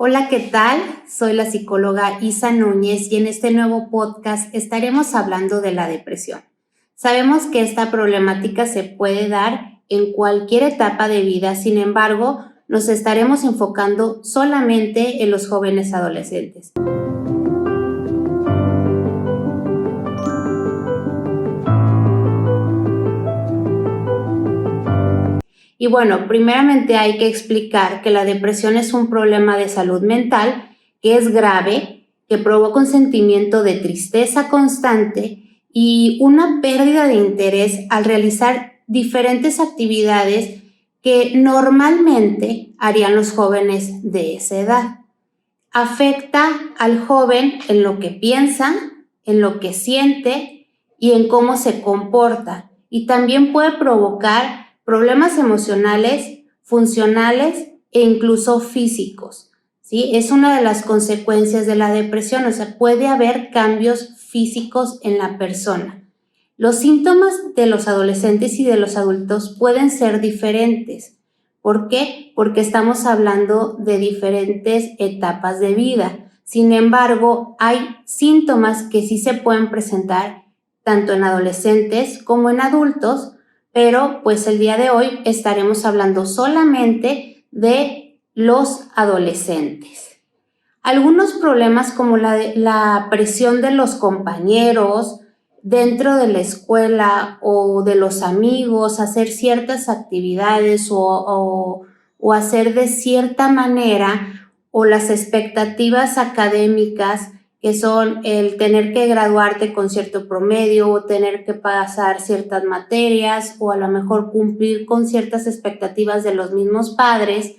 Hola, ¿qué tal? Soy la psicóloga Isa Núñez y en este nuevo podcast estaremos hablando de la depresión. Sabemos que esta problemática se puede dar en cualquier etapa de vida, sin embargo, nos estaremos enfocando solamente en los jóvenes adolescentes. Y bueno, primeramente hay que explicar que la depresión es un problema de salud mental que es grave, que provoca un sentimiento de tristeza constante y una pérdida de interés al realizar diferentes actividades que normalmente harían los jóvenes de esa edad. Afecta al joven en lo que piensa, en lo que siente y en cómo se comporta. Y también puede provocar problemas emocionales, funcionales e incluso físicos, ¿sí? Es una de las consecuencias de la depresión, o sea, puede haber cambios físicos en la persona. Los síntomas de los adolescentes y de los adultos pueden ser diferentes. ¿Por qué? Porque estamos hablando de diferentes etapas de vida. Sin embargo, hay síntomas que sí se pueden presentar tanto en adolescentes como en adultos, pero pues el día de hoy estaremos hablando solamente de los adolescentes. Algunos problemas como la presión de los compañeros dentro de la escuela o de los amigos, hacer ciertas actividades o hacer de cierta manera, o las expectativas académicas que son el tener que graduarte con cierto promedio o tener que pasar ciertas materias o a lo mejor cumplir con ciertas expectativas de los mismos padres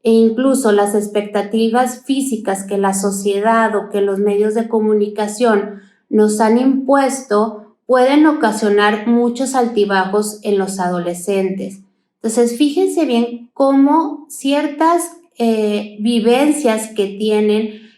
e incluso las expectativas físicas que la sociedad o que los medios de comunicación nos han impuesto pueden ocasionar muchos altibajos en los adolescentes. Entonces, fíjense bien cómo ciertas vivencias que tienen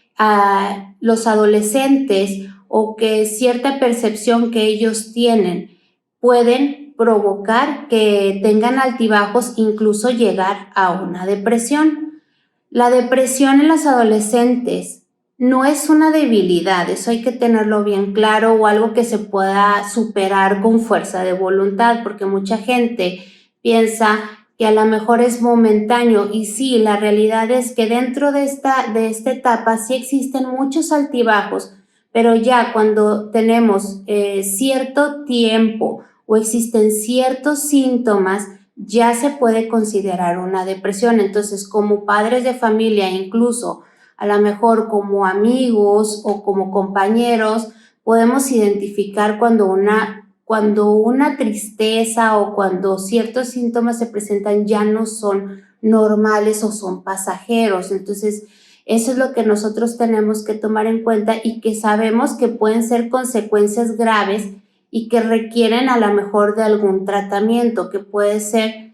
los adolescentes o que cierta percepción que ellos tienen pueden provocar que tengan altibajos, incluso llegar a una depresión. La depresión en los adolescentes no es una debilidad, eso hay que tenerlo bien claro, o algo que se pueda superar con fuerza de voluntad, porque mucha gente piensa que a lo mejor es momentáneo, y sí, la realidad es que dentro de esta etapa sí existen muchos altibajos, pero ya cuando tenemos cierto tiempo o existen ciertos síntomas, ya se puede considerar una depresión. Entonces, como padres de familia, incluso a lo mejor como amigos o como compañeros, podemos identificar cuando una tristeza o cuando ciertos síntomas se presentan ya no son normales o son pasajeros. Entonces, eso es lo que nosotros tenemos que tomar en cuenta y que sabemos que pueden ser consecuencias graves y que requieren a lo mejor de algún tratamiento que puede ser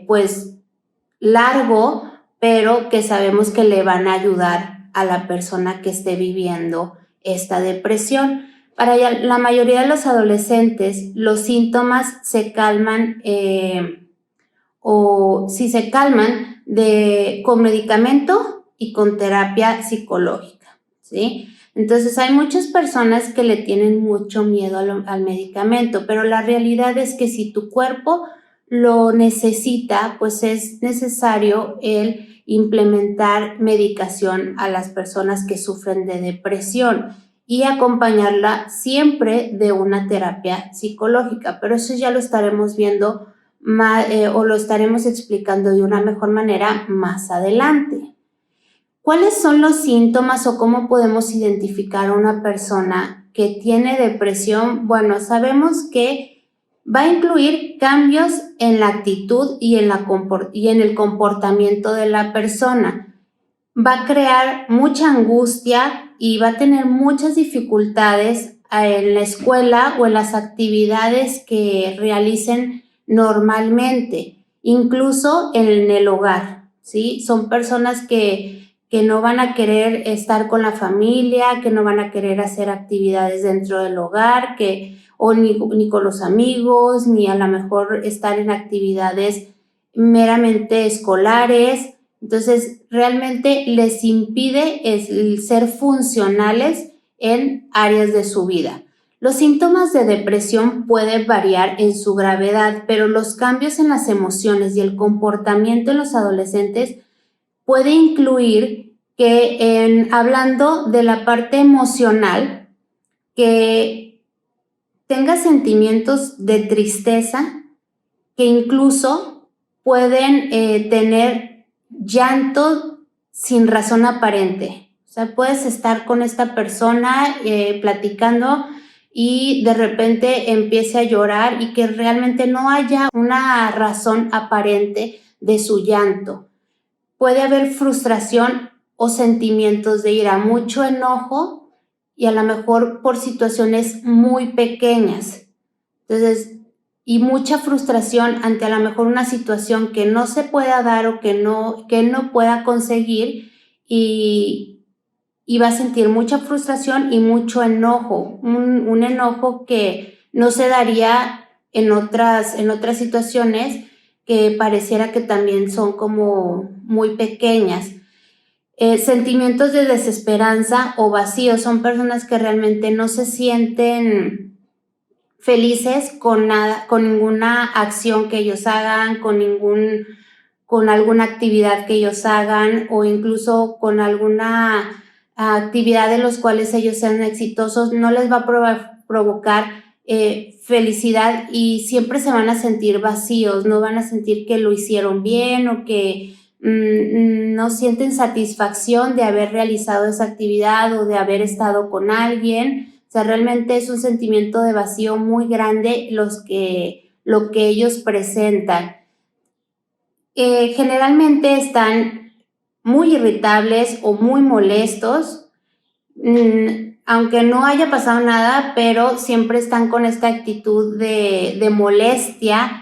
pues largo, pero que sabemos que le van a ayudar a la persona que esté viviendo esta depresión. Para la mayoría de los adolescentes, los síntomas se calman con medicamento y con terapia psicológica, ¿sí? Entonces, hay muchas personas que le tienen mucho miedo al medicamento, pero la realidad es que si tu cuerpo lo necesita, pues es necesario el implementar medicación a las personas que sufren de depresión y acompañarla siempre de una terapia psicológica, pero eso ya lo estaremos viendo o lo estaremos explicando de una mejor manera más adelante. ¿Cuáles son los síntomas o cómo podemos identificar a una persona que tiene depresión? Bueno, sabemos que va a incluir cambios en la actitud y en el comportamiento de la persona. Va a crear mucha angustia y va a tener muchas dificultades en la escuela o en las actividades que realicen normalmente, incluso en el hogar, ¿sí? Son personas que no van a querer estar con la familia, que no van a querer hacer actividades dentro del hogar, ni con los amigos, ni a lo mejor estar en actividades meramente escolares, Entonces, realmente les impide el ser funcionales en áreas de su vida. Los síntomas de depresión pueden variar en su gravedad, pero los cambios en las emociones y el comportamiento en los adolescentes puede incluir que, hablando de la parte emocional, que tenga sentimientos de tristeza, que incluso pueden tener llanto sin razón aparente. O sea, puedes estar con esta persona platicando y de repente empiece a llorar y que realmente no haya una razón aparente de su llanto. Puede haber frustración o sentimientos de ira, mucho enojo y a lo mejor por situaciones muy pequeñas. Entonces, y mucha frustración ante a lo mejor una situación que no se pueda dar o que no pueda conseguir y va a sentir mucha frustración y mucho enojo, un enojo que no se daría en otras situaciones que pareciera que también son como muy pequeñas. Sentimientos de desesperanza o vacío, son personas que realmente no se sienten felices con nada, con ninguna acción que ellos hagan, con alguna actividad que ellos hagan o incluso con alguna actividad de los cuales ellos sean exitosos, no les va a provocar felicidad y siempre se van a sentir vacíos, no van a sentir que lo hicieron bien o que no sienten satisfacción de haber realizado esa actividad o de haber estado con alguien. O sea, realmente es un sentimiento de vacío muy grande lo que ellos presentan. Generalmente están muy irritables o muy molestos, aunque no haya pasado nada, pero siempre están con esta actitud de molestia,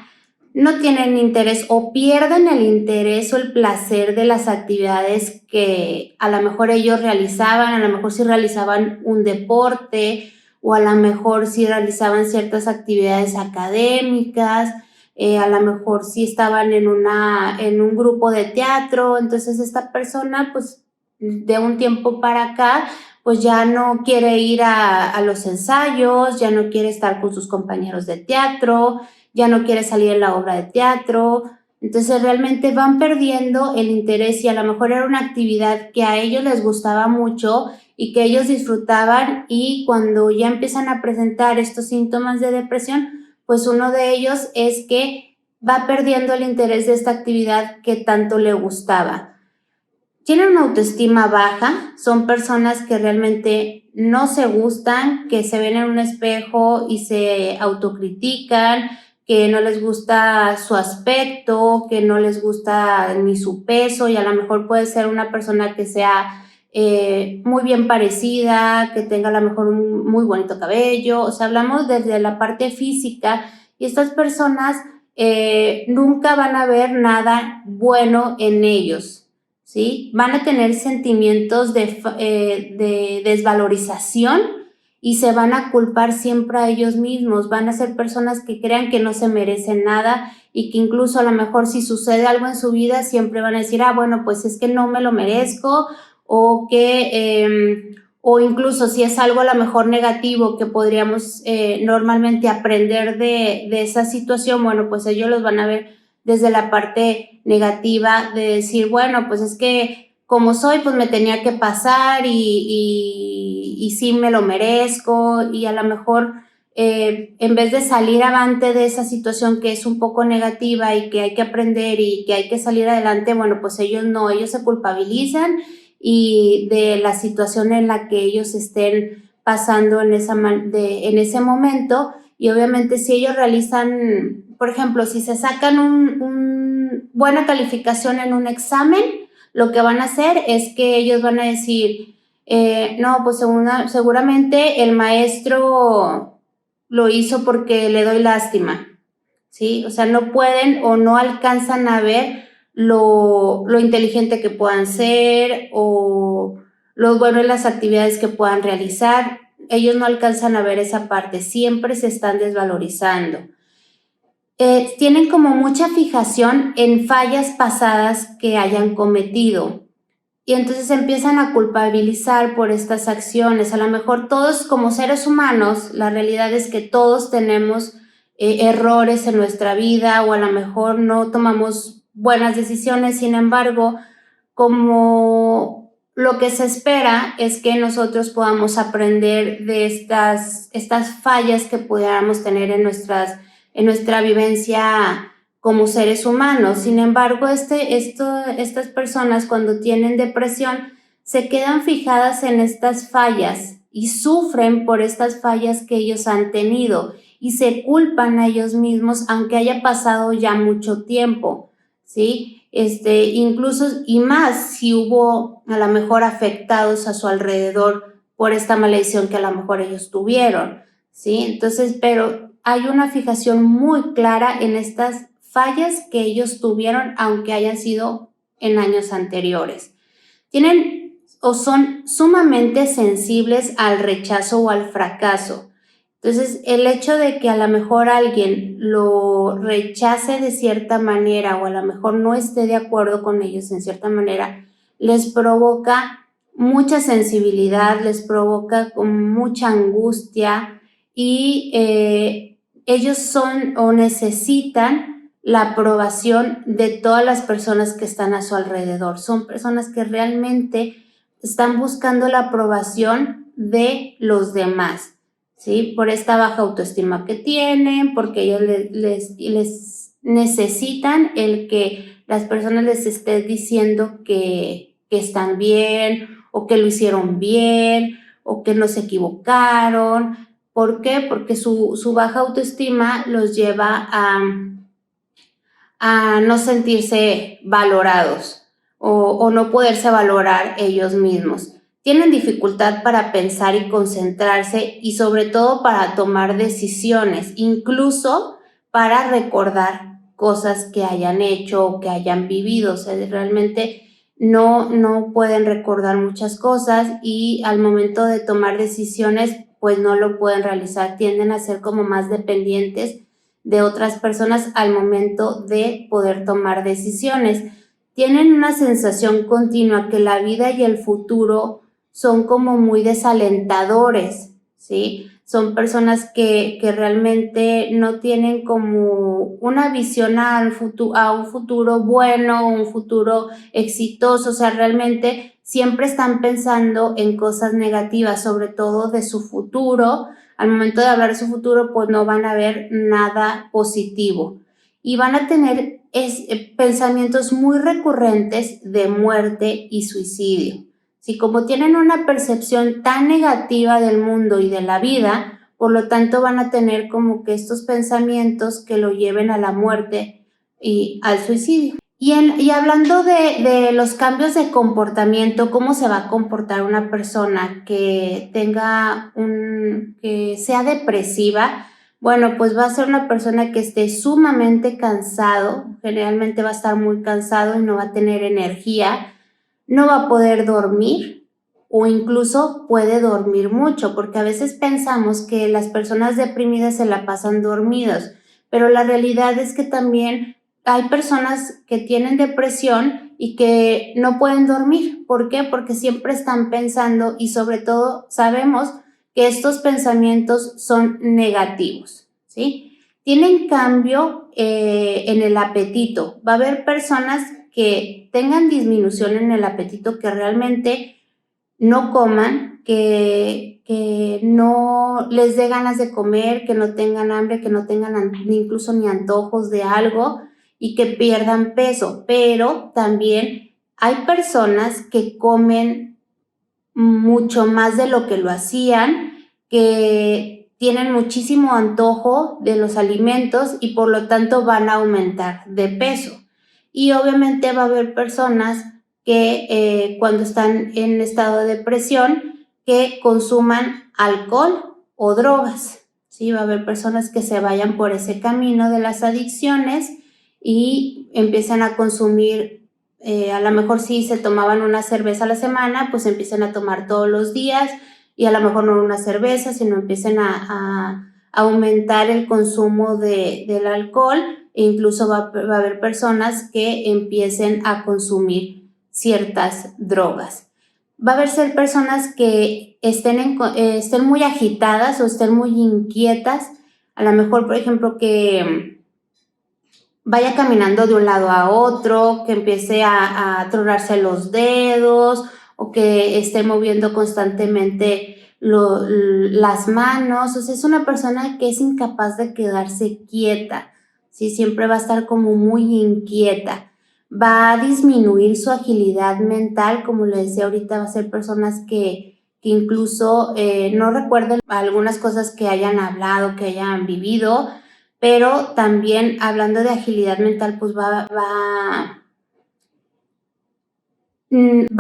no tienen interés o pierden el interés o el placer de las actividades que a lo mejor ellos realizaban, a lo mejor si realizaban un deporte o a lo mejor si realizaban ciertas actividades académicas, a lo mejor si estaban en un grupo de teatro. Entonces esta persona pues de un tiempo para acá pues ya no quiere ir a los ensayos, ya no quiere estar con sus compañeros de teatro, ya no quiere salir en la obra de teatro. Entonces realmente van perdiendo el interés y a lo mejor era una actividad que a ellos les gustaba mucho y que ellos disfrutaban, y cuando ya empiezan a presentar estos síntomas de depresión, pues uno de ellos es que va perdiendo el interés de esta actividad que tanto le gustaba. Tienen una autoestima baja, son personas que realmente no se gustan, que se ven en un espejo y se autocritican, que no les gusta su aspecto, que no les gusta ni su peso, y a lo mejor puede ser una persona que sea muy bien parecida, que tenga a lo mejor un muy bonito cabello. O sea, hablamos desde la parte física, y estas personas nunca van a ver nada bueno en ellos, ¿sí? Van a tener sentimientos de desvalorización y se van a culpar siempre a ellos mismos. Van a ser personas que crean que no se merecen nada y que incluso a lo mejor si sucede algo en su vida siempre van a decir, bueno, pues es que no me lo merezco, o que o incluso si es algo a lo mejor negativo que podríamos normalmente aprender de esa situación, bueno, pues ellos los van a ver desde la parte negativa de decir, bueno, pues es que como soy, pues me tenía que pasar y sí me lo merezco, y a lo mejor en vez de salir avante de esa situación que es un poco negativa y que hay que aprender y que hay que salir adelante, bueno, pues ellos no, ellos se culpabilizan y de la situación en la que ellos estén pasando en ese momento. Y obviamente si ellos realizan, por ejemplo, si se sacan una buena calificación en un examen, lo que van a hacer es que ellos van a decir, no, pues seguramente el maestro lo hizo porque le doy lástima, ¿sí? O sea, no pueden o no alcanzan a ver lo inteligente que puedan ser o lo bueno en las actividades que puedan realizar. Ellos no alcanzan a ver esa parte, siempre se están desvalorizando. tienen como mucha fijación en fallas pasadas que hayan cometido. Y entonces empiezan a culpabilizar por estas acciones. A lo mejor todos como seres humanos, la realidad es que todos tenemos errores en nuestra vida o a lo mejor no tomamos buenas decisiones. Sin embargo, como lo que se espera es que nosotros podamos aprender de estas fallas que pudiéramos tener en nuestra vivencia como seres humanos. Sin embargo, estas personas cuando tienen depresión se quedan fijadas en estas fallas y sufren por estas fallas que ellos han tenido y se culpan a ellos mismos aunque haya pasado ya mucho tiempo, ¿sí? Incluso y más si hubo a lo mejor afectados a su alrededor por esta maldición que a lo mejor ellos tuvieron, ¿sí? Entonces, pero hay una fijación muy clara en estas fallas que ellos tuvieron, aunque hayan sido en años anteriores. Tienen o son sumamente sensibles al rechazo o al fracaso. Entonces, el hecho de que a lo mejor alguien lo rechace de cierta manera o a lo mejor no esté de acuerdo con ellos en cierta manera, les provoca mucha sensibilidad, les provoca con mucha angustia y ellos son o necesitan la aprobación de todas las personas que están a su alrededor. Son personas que realmente están buscando la aprobación de los demás, ¿sí? Por esta baja autoestima que tienen, porque ellos les necesitan el que las personas les estén diciendo que están bien o que lo hicieron bien o que no se equivocaron. ¿Por qué? Porque su baja autoestima los lleva a no sentirse valorados o no poderse valorar ellos mismos. Tienen dificultad para pensar y concentrarse y sobre todo para tomar decisiones, incluso para recordar cosas que hayan hecho o que hayan vivido. O sea, realmente no pueden recordar muchas cosas y al momento de tomar decisiones pues no lo pueden realizar, tienden a ser como más dependientes de otras personas al momento de poder tomar decisiones. Tienen una sensación continua que la vida y el futuro son como muy desalentadores, ¿sí? Son personas que realmente no tienen como una visión a un futuro bueno, un futuro exitoso. O sea, realmente siempre están pensando en cosas negativas, sobre todo de su futuro. Al momento de hablar de su futuro, pues no van a ver nada positivo y van a tener pensamientos muy recurrentes de muerte y suicidio. Si como tienen una percepción tan negativa del mundo y de la vida, por lo tanto van a tener como que estos pensamientos que lo lleven a la muerte y al suicidio. Y hablando de los cambios de comportamiento, ¿cómo se va a comportar una persona que que sea depresiva? Bueno, pues va a ser una persona que esté sumamente cansado, generalmente va a estar muy cansado y no va a tener energía, no va a poder dormir o incluso puede dormir mucho, porque a veces pensamos que las personas deprimidas se la pasan dormidos, pero la realidad es que también hay personas que tienen depresión y que no pueden dormir. ¿Por qué? Porque siempre están pensando y sobre todo sabemos que estos pensamientos son negativos, ¿sí? Tienen cambio en el apetito. Va a haber personas que tengan disminución en el apetito, que realmente no coman, que no les dé ganas de comer, que no tengan hambre, que no tengan incluso ni antojos de algo y que pierdan peso. Pero también hay personas que comen mucho más de lo que lo hacían, que tienen muchísimo antojo de los alimentos y por lo tanto van a aumentar de peso. Y obviamente va a haber personas que cuando están en estado de depresión que consuman alcohol o drogas, ¿sí? Va a haber personas que se vayan por ese camino de las adicciones y empiezan a consumir. A lo mejor si se tomaban una cerveza a la semana, pues empiecen a tomar todos los días y a lo mejor no una cerveza, sino empiecen a aumentar el consumo del alcohol e incluso va a haber personas que empiecen a consumir ciertas drogas. Va a haber personas que estén muy agitadas o estén muy inquietas, a lo mejor, por ejemplo, que vaya caminando de un lado a otro, que empiece a tronarse los dedos o que esté moviendo constantemente las manos. O sea, es una persona que es incapaz de quedarse quieta, ¿sí? Siempre va a estar como muy inquieta. Va a disminuir su agilidad mental, como les decía ahorita, va a ser personas que incluso no recuerden algunas cosas que hayan hablado, que hayan vivido, pero también hablando de agilidad mental, pues va a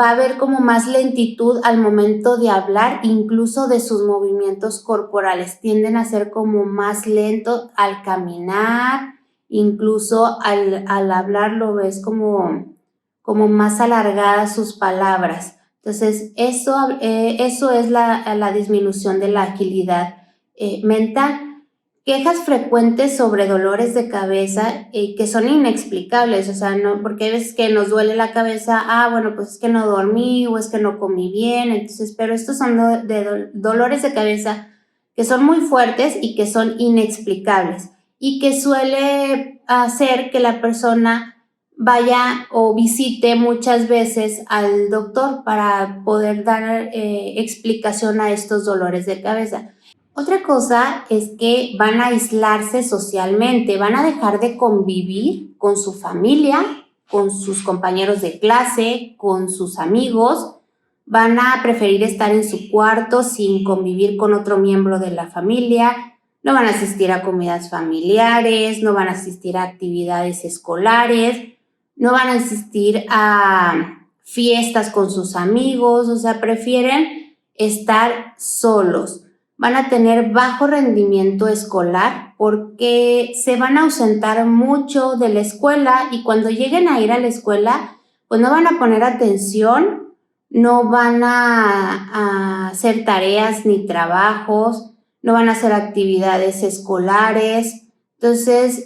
haber como más lentitud al momento de hablar, incluso de sus movimientos corporales. Tienden a ser como más lentos al caminar, incluso al hablar lo ves como más alargadas sus palabras. Entonces, eso es la disminución de la agilidad mental. Quejas frecuentes sobre dolores de cabeza que son inexplicables, o sea, no, porque hay veces que nos duele la cabeza, bueno, pues es que no dormí o es que no comí bien, entonces, pero estos son dolores de cabeza que son muy fuertes y que son inexplicables y que suele hacer que la persona vaya o visite muchas veces al doctor para poder dar explicación a estos dolores de cabeza. Otra cosa es que van a aislarse socialmente, van a dejar de convivir con su familia, con sus compañeros de clase, con sus amigos, van a preferir estar en su cuarto sin convivir con otro miembro de la familia, no van a asistir a comidas familiares, no van a asistir a actividades escolares, no van a asistir a fiestas con sus amigos, o sea, prefieren estar solos. Van a tener bajo rendimiento escolar porque se van a ausentar mucho de la escuela y cuando lleguen a ir a la escuela, pues no van a poner atención, no van a hacer tareas ni trabajos, no van a hacer actividades escolares. Entonces,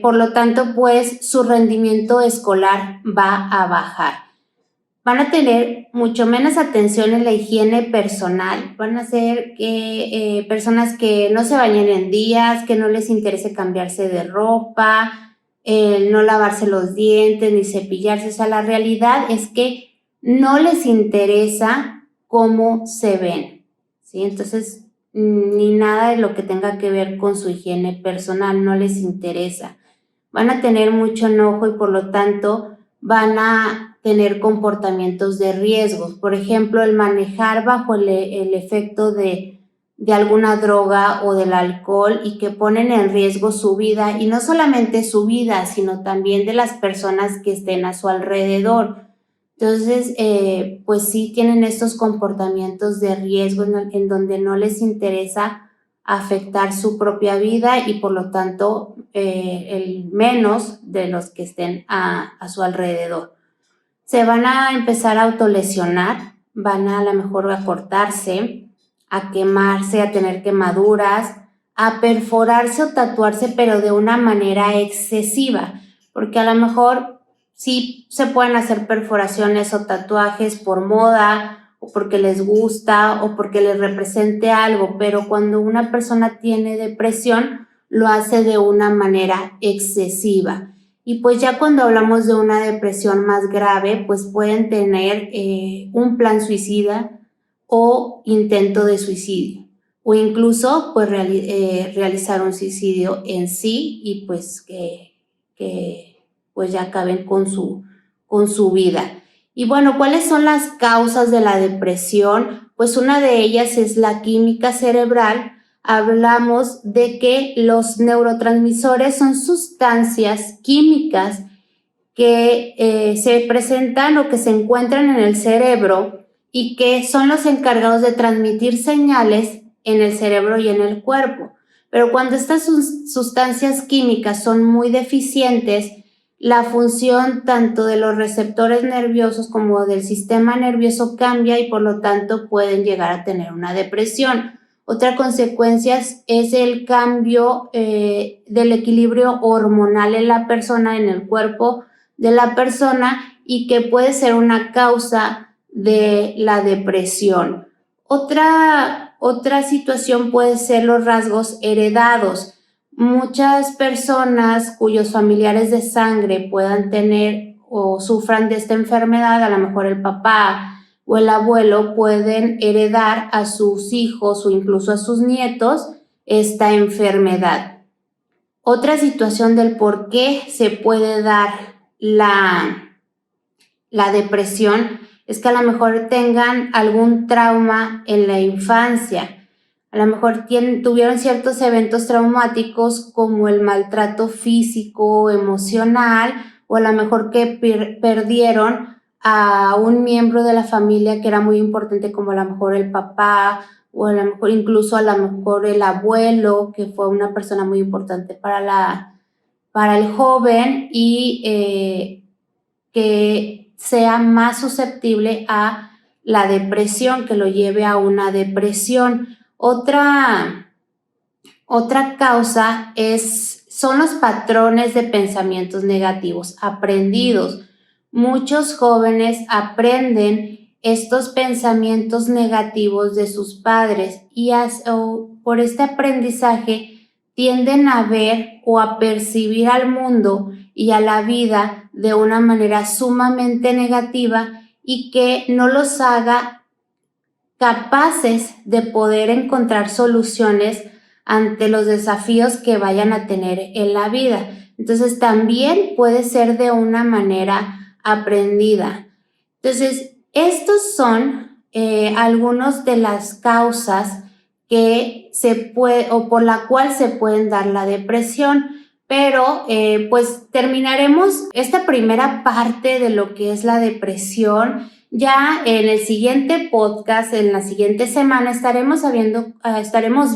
por lo tanto, pues su rendimiento escolar va a bajar. Van a tener mucho menos atención en la higiene personal, van a ser personas que no se bañen en días, que no les interese cambiarse de ropa, no lavarse los dientes ni cepillarse. O sea, la realidad es que no les interesa cómo se ven, ¿sí? Entonces, ni nada de lo que tenga que ver con su higiene personal no les interesa. Van a tener mucho enojo y por lo tanto van a tener comportamientos de riesgo. Por ejemplo, el manejar bajo el efecto de alguna droga o del alcohol y que ponen en riesgo su vida, y no solamente su vida, sino también de las personas que estén a su alrededor. Entonces, pues sí tienen estos comportamientos de riesgo en donde no les interesa afectar su propia vida y por lo tanto el menos de los que estén a su alrededor. Se van a empezar a autolesionar, van a lo mejor a cortarse, a quemarse, a tener quemaduras, a perforarse o tatuarse, pero de una manera excesiva, porque a lo mejor sí se pueden hacer perforaciones o tatuajes por moda o porque les gusta o porque les represente algo, pero cuando una persona tiene depresión lo hace de una manera excesiva. Y pues ya cuando hablamos de una depresión más grave, pues pueden tener un plan suicida o intento de suicidio o incluso pues realizar un suicidio en sí y pues que pues ya acaben con su vida. Y bueno, ¿cuáles son las causas de la depresión? Pues una de ellas es la química cerebral. Hablamos de que los neurotransmisores son sustancias químicas que se presentan o que se encuentran en el cerebro y que son los encargados de transmitir señales en el cerebro y en el cuerpo. Pero cuando estas sustancias químicas son muy deficientes, la función tanto de los receptores nerviosos como del sistema nervioso cambia y por lo tanto pueden llegar a tener una depresión. Otra consecuencia es el cambio del equilibrio hormonal en la persona, en el cuerpo de la persona, y que puede ser una causa de la depresión. Otra situación puede ser los rasgos heredados. Muchas personas cuyos familiares de sangre puedan tener o sufran de esta enfermedad, a lo mejor el papá o el abuelo, pueden heredar a sus hijos o incluso a sus nietos esta enfermedad. Otra situación del por qué se puede dar la depresión es que a lo mejor tengan algún trauma en la infancia. A lo mejor tuvieron ciertos eventos traumáticos como el maltrato físico, emocional, o a lo mejor que perdieron a un miembro de la familia que era muy importante, como a lo mejor el papá, o a lo mejor incluso a lo mejor el abuelo, que fue una persona muy importante para el joven, y que sea más susceptible a la depresión, que lo lleve a una depresión. Otra causa son los patrones de pensamientos negativos aprendidos. Muchos jóvenes aprenden estos pensamientos negativos de sus padres y por este aprendizaje tienden a ver o a percibir al mundo y a la vida de una manera sumamente negativa, y que no los haga capaces de poder encontrar soluciones ante los desafíos que vayan a tener en la vida. Entonces también puede ser de una manera aprendida. Entonces, estos son algunos de las causas que por la cual se pueden dar la depresión. Pero pues terminaremos esta primera parte de lo que es la depresión. Ya en el siguiente podcast, en la siguiente semana, estaremos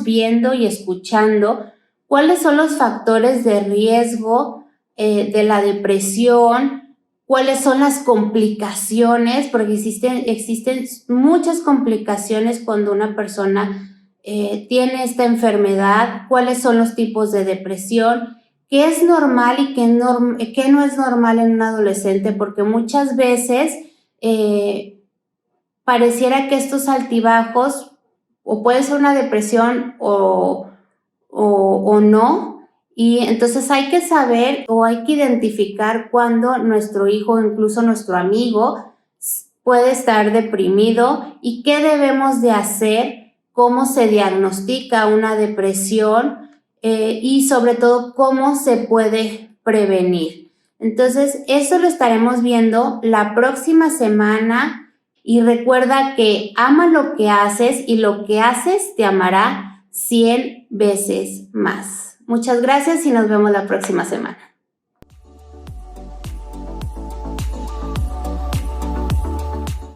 viendo y escuchando cuáles son los factores de riesgo de la depresión, cuáles son las complicaciones, porque existen muchas complicaciones cuando una persona tiene esta enfermedad, cuáles son los tipos de depresión, qué es normal y qué no es normal en un adolescente, porque muchas veces pareciera que estos altibajos o puede ser una depresión o no, y entonces hay que saber o hay que identificar cuando nuestro hijo o incluso nuestro amigo puede estar deprimido y qué debemos de hacer, cómo se diagnostica una depresión y sobre todo cómo se puede prevenir. Entonces, eso lo estaremos viendo la próxima semana, y recuerda que ama lo que haces y lo que haces te amará 100 veces más. Muchas gracias y nos vemos la próxima semana.